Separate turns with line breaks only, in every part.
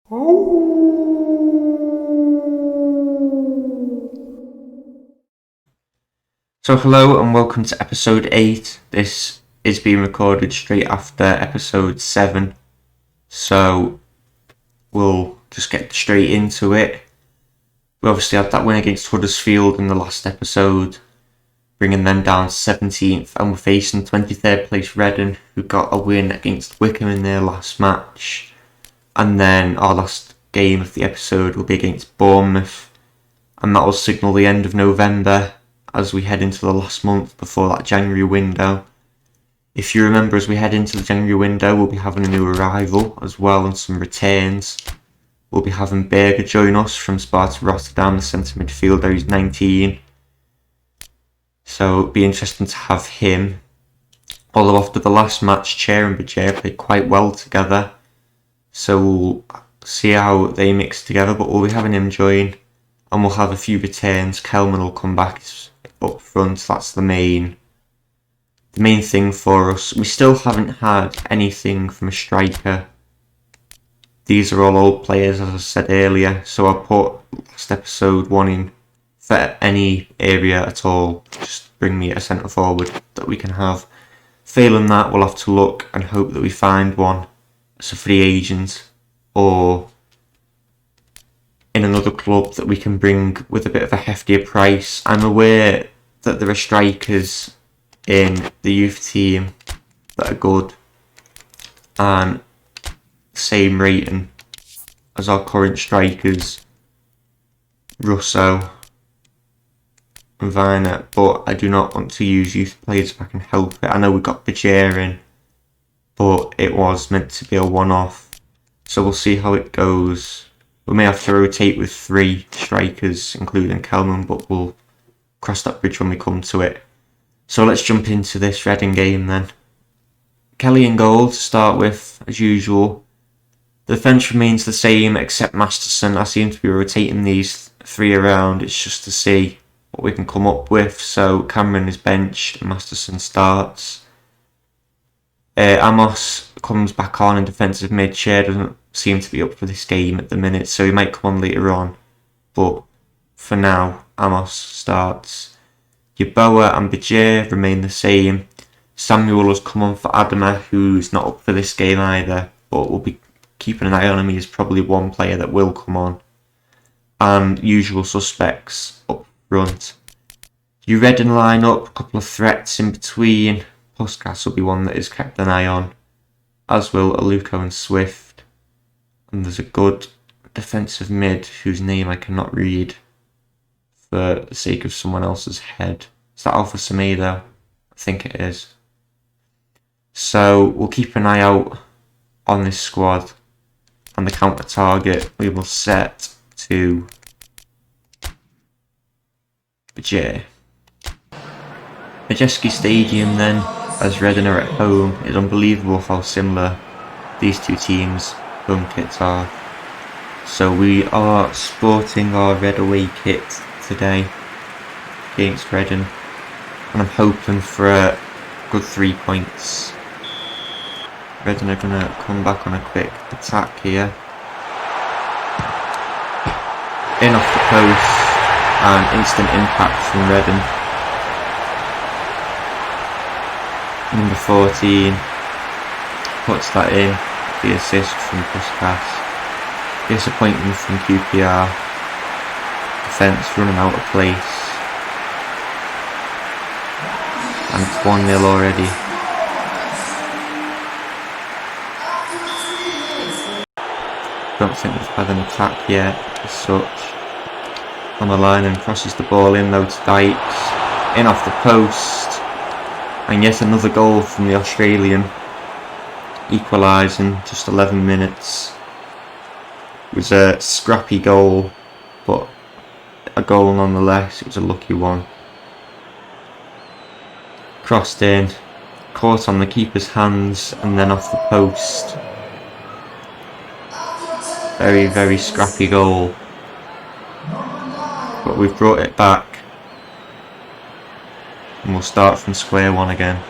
So hello and welcome to episode 8. This is being recorded straight after episode 7. So we'll just get straight into it. We obviously had that win against Huddersfield in the last episode, bringing them down to 17th, and we're facing 23rd place Reading, who got a win against Wycombe in their last match. And then our last game of the episode will be against Bournemouth, and that will signal the end of November as we head into the last month before that January window. If you remember, as we head into the January window, we'll be having a new arrival as well and some returns. We'll be having Berger join us from Sparta Rotterdam, the centre midfielder who's 19. So it'll be interesting to have him. Although after the last match, Chair and Bajer played quite well together. So we'll see how they mix together, but we'll be having him join. And we'll have a few returns. Kelman will come back up front. That's the main thing for us. We still haven't had anything from a striker. These are all old players, as I said earlier. So I put last episode 1 in for any area at all. Just bring me a centre forward that we can have. Failing that, we'll have to look and hope that we find one as a free agent or in another club that we can bring with a bit of a heftier price. I'm aware that there are strikers in the youth team that are good and same rating as our current strikers, Russo and Viner, but I do not want to use youth players if I can help it. I know we got Bajer in, but it was meant to be a one-off, so we'll see how it goes. We may have to rotate with 3 strikers, including Kelman, but we'll cross that bridge when we come to it. So let's jump into this Reading game then. Kelly in goal to start with, as usual. The defence remains the same except Masterson. I seem to be rotating these 3 around. It's just to see what we can come up with. So Cameron is benched and Masterson starts. Amos comes back on in defensive mid. Chair doesn't seem to be up for this game at the minute, so he might come on later on. But for now, Amos starts. Yeboah and Bajer remain the same. Samuel has come on for Adama, who's not up for this game either, but we'll be keeping an eye on him. He's probably one player that will come on. And usual suspects up front. Your Reading line up, a couple of threats in between. Puskas will be one that is kept an eye on, as will Aluko and Swift. And there's a good defensive mid whose name I cannot read for the sake of someone else's head. Is that Alpha Semedo? I think it is. So we'll keep an eye out on this squad, and the counter target we will set to Bajer. Majeski Stadium then, as Reading are at home. It's unbelievable how similar these two teams' home kits are. So we are sporting our red away kit today against Reading, and I'm hoping for a good 3 points. Reading are going to come back on a quick attack here. In off the post, and instant impact from Reading. Number 14 puts that in, the assist from Puskas. Disappointment from QPR. Defence running out of place. And it's 1-0 already. Don't think we've had an attack yet as such. On the line and crosses the ball in though to Dykes. In off the post. And yet another goal from the Australian, equalising just 11 minutes. It was a scrappy goal, but a goal nonetheless. It was a lucky one. Crossed in, caught on the keeper's hands, and then off the post. Very, very scrappy goal. But we've brought it back. And we'll start from square one again.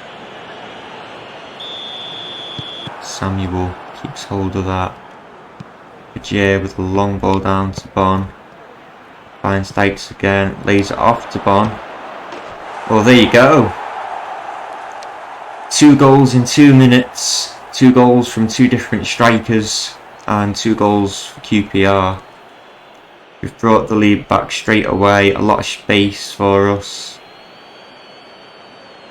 Samuel keeps hold of that. Bajir with a long ball down to Bon. Finds Dykes again, lays it off to Bon. Well, there you go. 2 goals in 2 minutes. 2 goals from 2 different strikers and 2 goals for QPR. We've brought the lead back straight away. A lot of space for us.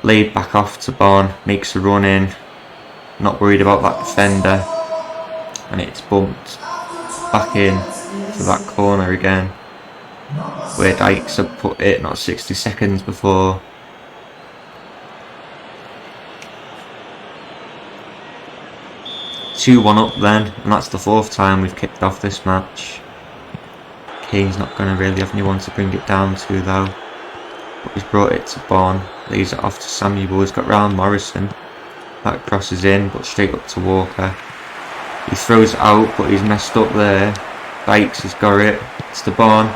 Laid back off to Bon. Makes a run in. Not worried about that defender. And it's bumped back in to that corner again, where Dykes had put it not 60 seconds before. Two-one up then, and that's the 4th time we've kicked off this match. Kane's not going to really have anyone to bring it down to though. But he's brought it to Bon, lays it off to Samuel, he's got round Morrison. That crosses in, but straight up to Walker. He throws it out, but he's messed up there. Dykes has got it. It's to Bon.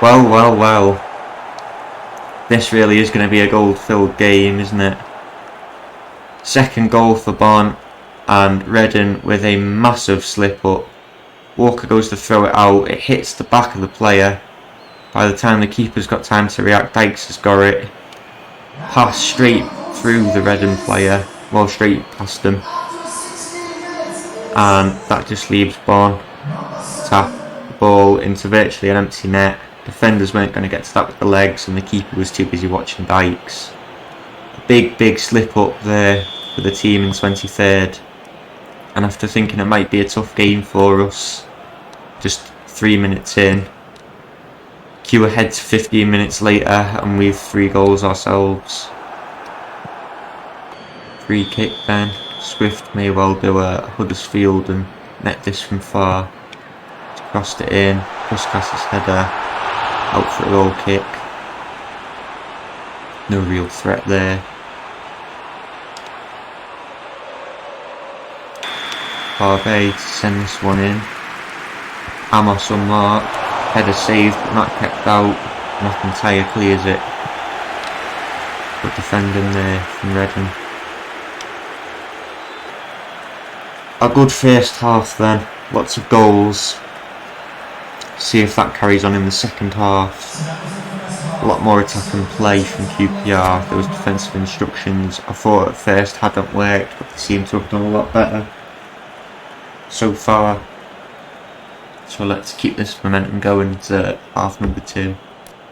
Well, well, well. This really is going to be a goal-filled game, isn't it? 2nd goal for Bon, and Redden with a massive slip-up. Walker goes to throw it out. It hits the back of the player. By the time the keeper's got time to react, Dykes has got it. Pass straight through the Redden player. Well, straight past him. And that just leaves Bon tap the ball into virtually an empty net. Defenders weren't going to get to that with the legs, and the keeper was too busy watching Dykes. A big slip up there for the team in 23rd. And after thinking it might be a tough game for us, just 3 minutes in, Q ahead to 15 minutes later, and we've 3 goals ourselves. Free kick then. Swift may well do a Huddersfield and net this from far. He's crossed it in. Puskas' header. Out for a goal kick. No real threat there. Barbe to send this one in. Amos unmarked. Header saved but not kept out. McIntyre clears it. Good defending there from Redden. A good first half then, lots of goals. See if that carries on in the second half. A lot more attack and play from QPR. Those defensive instructions I thought at first hadn't worked, but they seem to have done a lot better so far. So let's keep this momentum going to half number 2.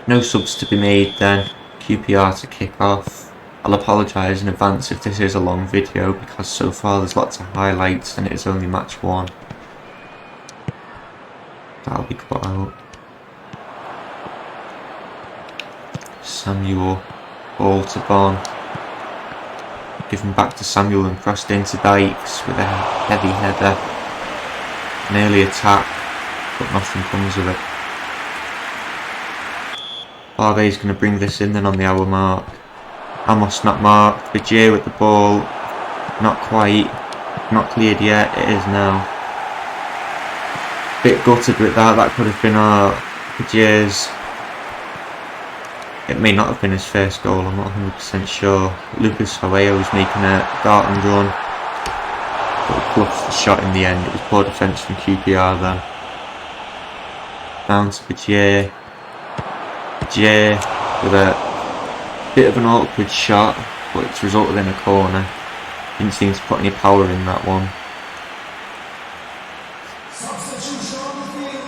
No subs to be made then. QPR to kick off. I'll apologise in advance if this is a long video, because so far there's lots of highlights and it is only match 1. That'll be cut out. Samuel, ball to Bon. Given back to Samuel and crossed into Dykes with a heavy header. An early attack, but nothing comes of it. Barbe's going to bring this in then on the hour mark. Amos not marked. Bajir with the ball. Not quite. Not cleared yet. It is now. Bit gutted with that. That could have been our Bajir's. It may not have been his first goal. I'm not 100% sure. Lucas Hoeo was making a dart and run, but he clutched the shot in the end. It was poor defence from QPR then. Down to Bajir. Bajir with a bit of an awkward shot, but it's resulted in a corner. Didn't seem to put any power in that one.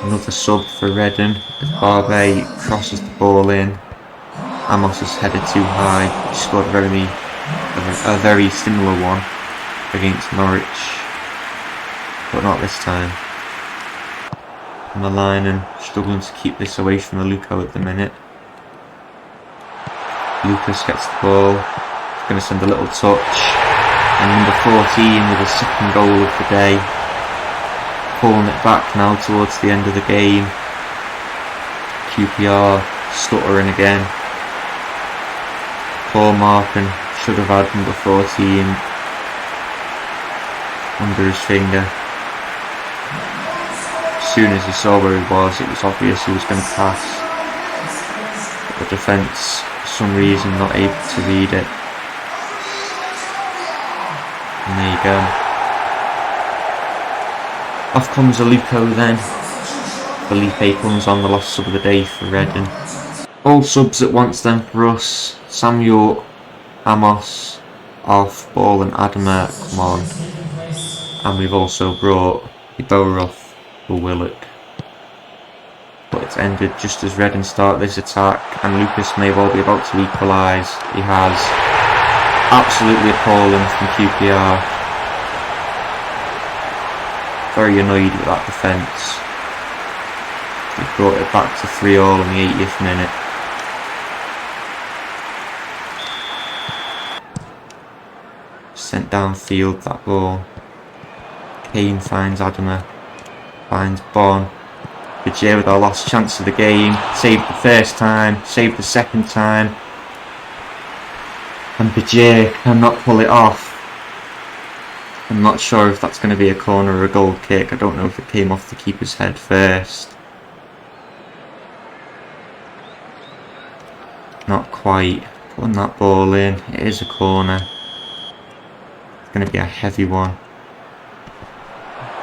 Another sub for Redden as Barbe crosses the ball in. Amos has headed too high. He scored a very similar one against Norwich, but not this time. On the line and struggling to keep this away from the Luco at the minute. Lucas gets the ball, he's going to send a little touch, and number 14 with his 2nd goal of the day, pulling it back now towards the end of the game. QPR stuttering again. Poor Markin should have had number 14 under his finger. As soon as he saw where he was, it was obvious he was going to pass. But the defence, for some reason, not able to read it. And there you go. Off comes Aluko then. Felipe comes on, the last sub of the day for Reading. All subs at once then for us. Samuel, Amos, off, Ball and Adama come on. And we've also brought Iborov for Willock. But it's ended just as Reading start this attack, and Lucas may well be about to equalise. He has. Absolutely appalling from QPR. Very annoyed with that defence. He brought it back to 3-all in the 80th minute. Sent downfield that ball. Kane finds Adama. Finds Bon. Bajir with our last chance of the game. Saved the first time. Saved the second time. And Bajir cannot pull it off. I'm not sure if that's going to be a corner or a goal kick. I don't know if it came off the keeper's head first. Not quite. Putting that ball in. It is a corner. It's going to be a heavy one.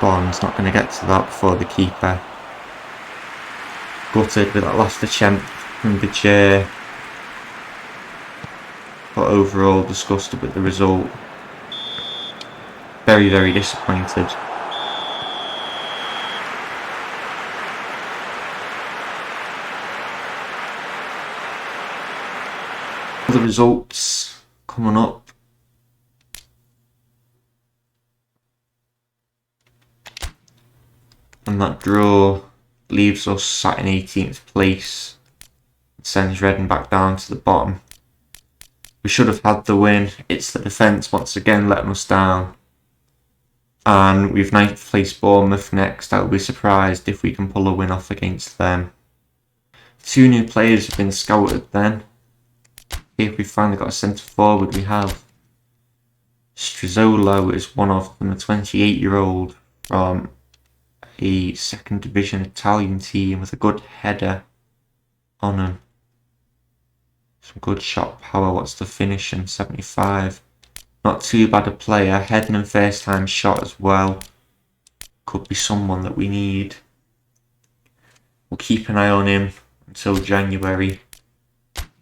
Bond's not going to get to that before the keeper. Gutted with that last attempt from Bajir. But overall disgusted with the result. Very, very disappointed. The results coming up. And that draw leaves us sat in 18th place. It sends Reading back down to the bottom. We should have had the win. It's the defence once again letting us down. And we've 9th place Bournemouth next. I'll be surprised if we can pull a win off against them. 2 new players have been scouted then. Here we finally got a centre forward. We have Strizzolo is one of them, a 28-year-old from a second division Italian team with a good header on him. Some good shot power. What's the finish in 75? Not too bad a player. Heading and first time shot as well. Could be someone that we need. We'll keep an eye on him until January.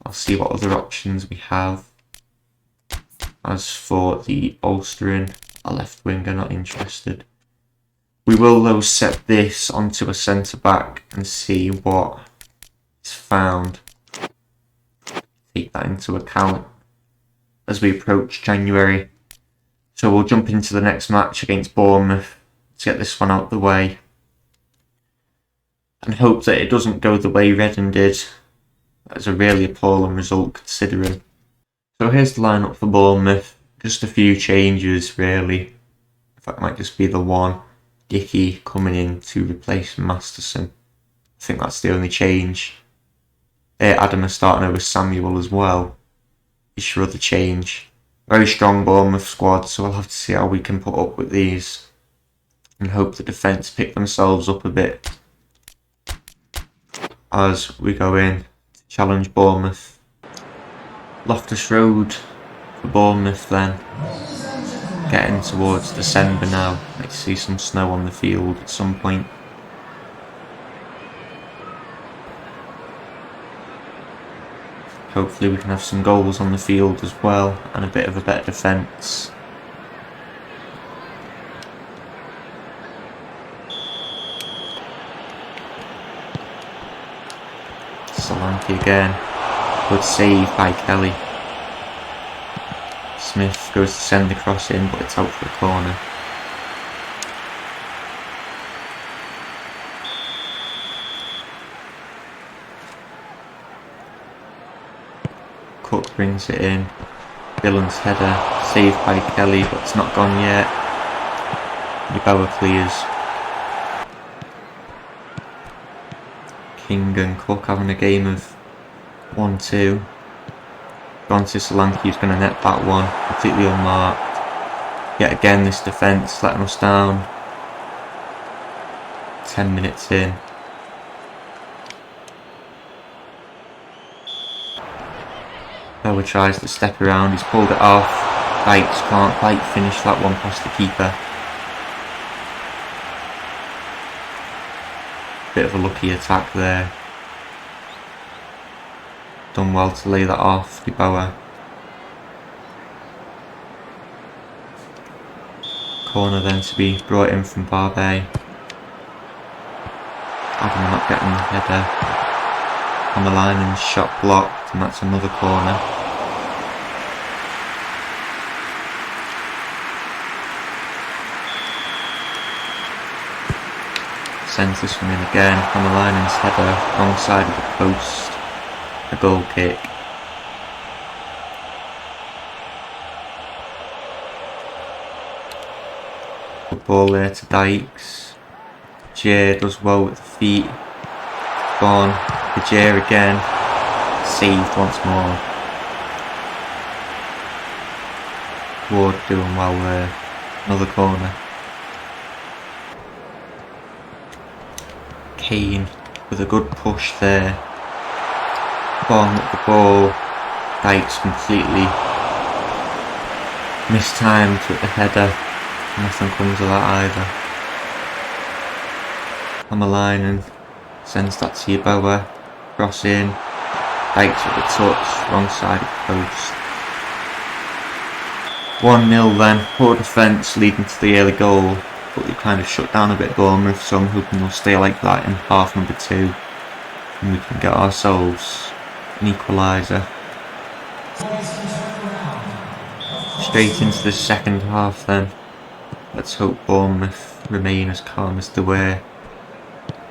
I'll see what other options we have. As for the bolstering, a left winger, not interested. We will though set this onto a centre back and see what is found. Take that into account as we approach January. So we'll jump into the next match against Bournemouth to get this one out the way. And hope that it doesn't go the way Reading did. That's a really appalling result considering. So here's the lineup for Bournemouth. Just a few changes really. In fact, it might just be the one. Dickey coming in to replace Masterson. I think that's the only change. Adam is starting over Samuel as well. Is your other change. Very strong Bournemouth squad, so we'll have to see how we can put up with these. And hope the defence pick themselves up a bit as we go in to challenge Bournemouth. Loftus Road for Bournemouth then. Getting towards December now. Let's see some snow on the field at some point. Hopefully we can have some goals on the field as well and a bit of a better defence. Solanke again. Good save by Kelly. Smith goes to send the cross in, but it's out for a corner. Cook brings it in. Dillon's header, saved by Kelly, but it's not gone yet. Yeboah clears. King and Cook having a game of 1-2. Gone to Solanke, who's going to net that one, completely unmarked. Yet again, this defence letting us down. 10 minutes in. Boa tries to step around, he's pulled it off. Dykes can't quite finish that one past the keeper. Bit of a lucky attack there. Done well to lay that off, Yeboah. Corner then to be brought in from Barbet. Adam not getting the header. On the line and shot blocked, and that's another corner. Sends this one in again. On the line and header, wrong side of the post. A goal kick. The ball there to Dykes. Jay does well with the feet. Gone. The Jay again. Saved once more. Ward doing well there. Another corner. Kane with a good push there. Gone with the ball. Dykes completely mistimed with the header. Nothing comes of that either. On the line and sends that to Yeboah. Cross in. Dykes with the touch. Wrong side of the post. 1-0 then. Poor defence leading to the early goal. But we kind of shut down a bit Bournemouth, so I'm hoping they'll stay like that in half number 2. And we can get ourselves an equaliser. Straight into the second half then. Let's hope Bournemouth remain as calm as they were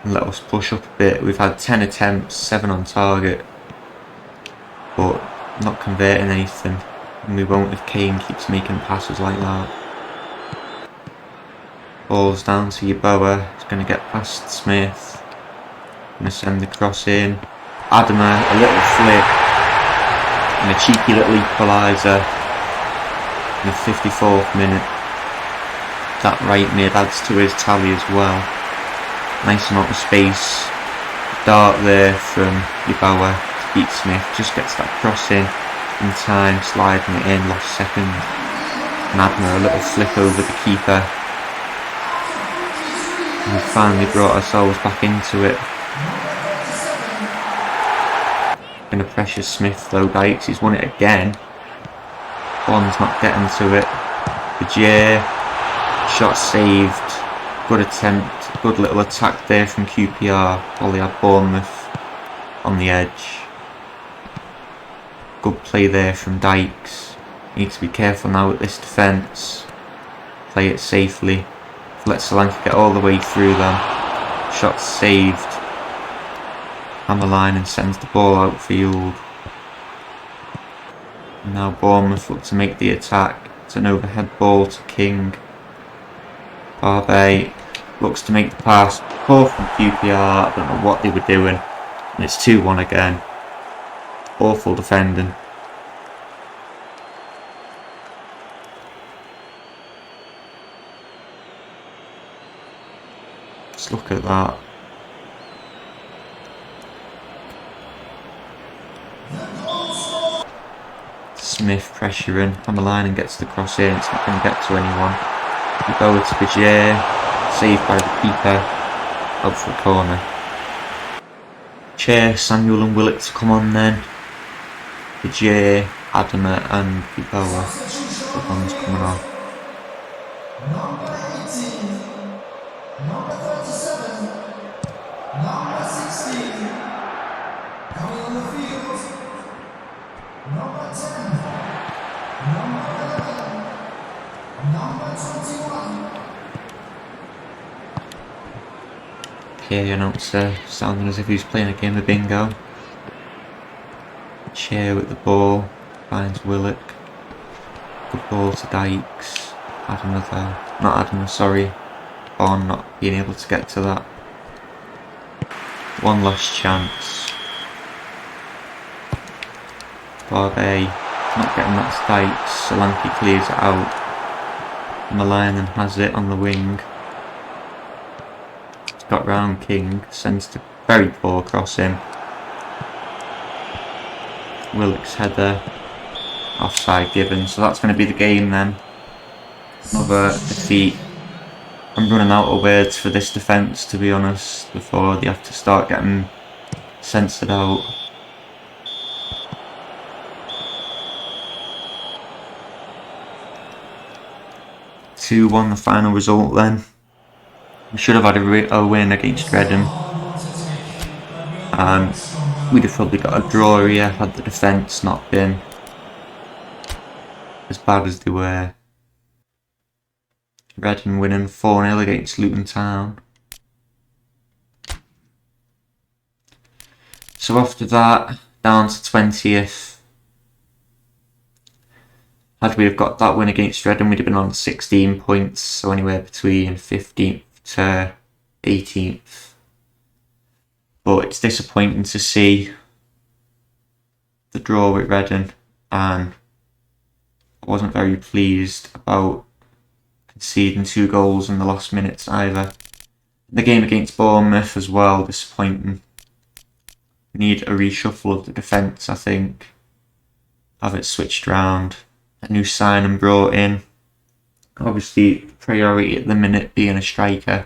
and let us push up a bit. We've had 10 attempts, 7 on target, but not converting anything, and we won't if Kane keeps making passes like that. Ball's down to Yeboah. He's going to get past Smith. Going to send the cross in. Adama, a little flip and a cheeky little equaliser in the 54th minute. That right mid adds to his tally as well. Nice amount of space. Dart there from Yeboah to beat Smith. Just gets that cross in time, sliding it in, lost second. And Adama, a little flip over the keeper. And we finally brought ourselves back into it. Gonna pressure Smith though. Dykes, he's won it again. Bond's not getting to it. Bajir, shot saved. Good attempt. Good little attack there from QPR. While they had Bournemouth on the edge. Good play there from Dykes. Need to be careful now with this defence. Play it safely. Let Sri Lanka get all the way through them. Shot saved. On the line and sends the ball outfield. And now Bournemouth look to make the attack. It's an overhead ball to King. Barbet looks to make the pass. Poor from QPR. I don't know what they were doing. And it's 2-1 again. Awful defending. Just look at that. Smith pressuring on the line and gets the cross in. It's not going to get to anyone. Yeboah to Bajir. Saved by the keeper. Out for a corner. Chair, Samuel and Willett to come on then. Bajir, Adama and Yeboah. The one's coming on.
Number 18, number 37, number 16, coming on the field, number 10, number 11, number 21.
PA announcer sounding as if he's playing a game of bingo. Chair with the ball, finds Willock. Good ball to Dykes. Adama there. Not Adama, sorry. Bond not being able to get to that. One last chance. Barbet not getting that to Dykes. Solanke clears it out. Malayan then has it on the wing. It's got round King. Sends to very poor crossing. Willock's header. Offside given. So that's going to be the game then. Another defeat I'm running out of words for this defence, to be honest, before they have to start getting censored out. 2-1 the final result then. We should have had a win against Reading. And we'd have probably got a draw here had the defence not been as bad as they were. Reading winning 4-0 against Luton Town. So after that, down to 20th. Had we have got that win against Reading, we'd have been on 16 points, so anywhere between 15th to 18th. But it's disappointing to see the draw with Reading, and I wasn't very pleased about conceding 2 goals in the last minutes either. The game against Bournemouth as well, disappointing. We need a reshuffle of the defence, I think. Have it switched round. A new signing brought in. Obviously, priority at the minute being a striker.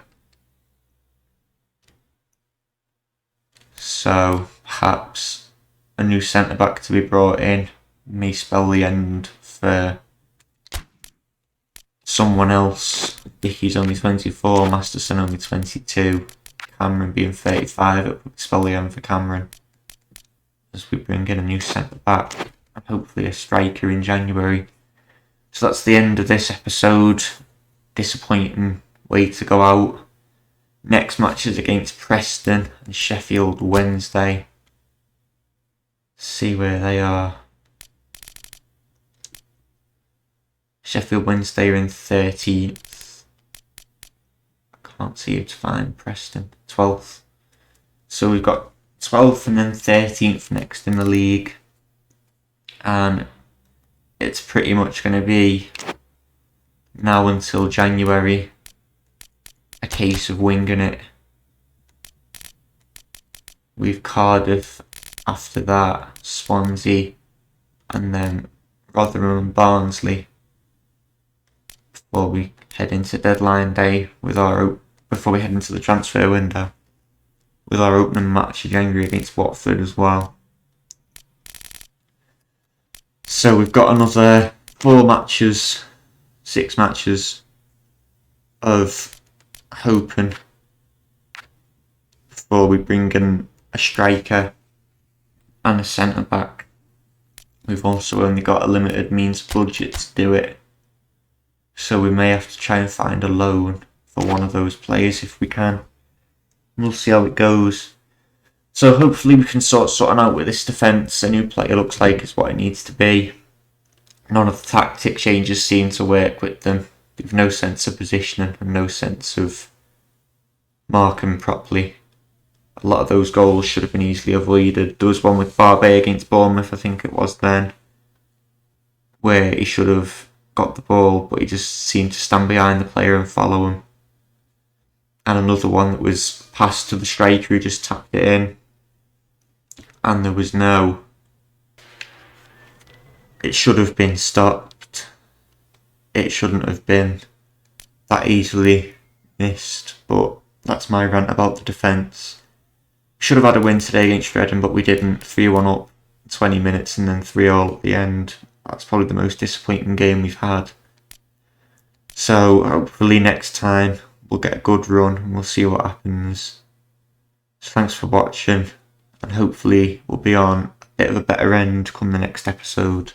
So, perhaps a new centre-back to be brought in may spell the end for someone else. Dickie's only 24, Masterson only 22, Cameron being 35, it would spell the end for Cameron. As we bring in a new centre-back and hopefully a striker in January. So that's the end of this episode. Disappointing way to go out. Next match is against Preston and Sheffield Wednesday. See where they are. Sheffield Wednesday are in 13th. I can't see who to find. Preston 12th. So we've got 12th and then 13th next in the league. And it's pretty much going to be now until January a case of winging it. We've Cardiff after that, Swansea, and then Rotherham and Barnsley before we head into deadline day before we head into the transfer window with our opening match in January against Watford as well. So we've got another 6 matches of hoping before we bring in a striker and a centre-back. We've also only got a limited means budget to do it, so we may have to try and find a loan for one of those players if we can. We'll see how it goes. So hopefully we can sort something out with this defence. A new player looks like it's what it needs to be. None of the tactic changes seem to work with them. They've no sense of positioning and no sense of marking properly. A lot of those goals should have been easily avoided. There was one with Barbet against Bournemouth, I think it was then, where he should have got the ball, but he just seemed to stand behind the player and follow him. And another one that was passed to the striker who just tapped it in. And there was no... It should have been stopped. It shouldn't have been that easily missed. But that's my rant about the defence. Should have had a win today against Reading, but we didn't. 3-1 up, 20 minutes, and then 3-all at the end. That's probably the most disappointing game we've had. So hopefully next time we'll get a good run and we'll see what happens. So thanks for watching, and hopefully we'll be on a bit of a better end come the next episode.